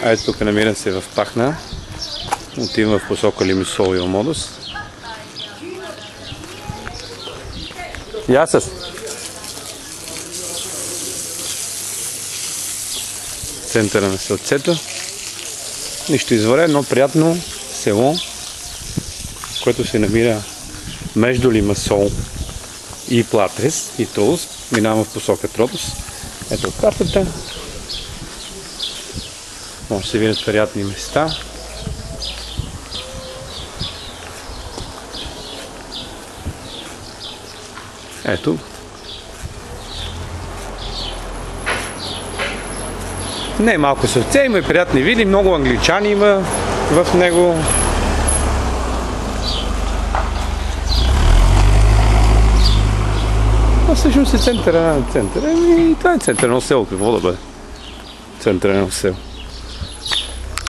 Ето тук намирам се в Пахна. Отивам в посока Лимисол и Омодос. Ясъс! Центъра на селцето. Нищо извънредно, приятно село, което се намира между Лимасол и Платрес и Тродос. Минавам в посока Тродос. Ето картата. Може да се видят приятни места. Ето. Не е малко сърце, има и приятни види, много англичани има в него. А всъщност е центъра. И това е центъра на село, какво да бъде? Центъра на село.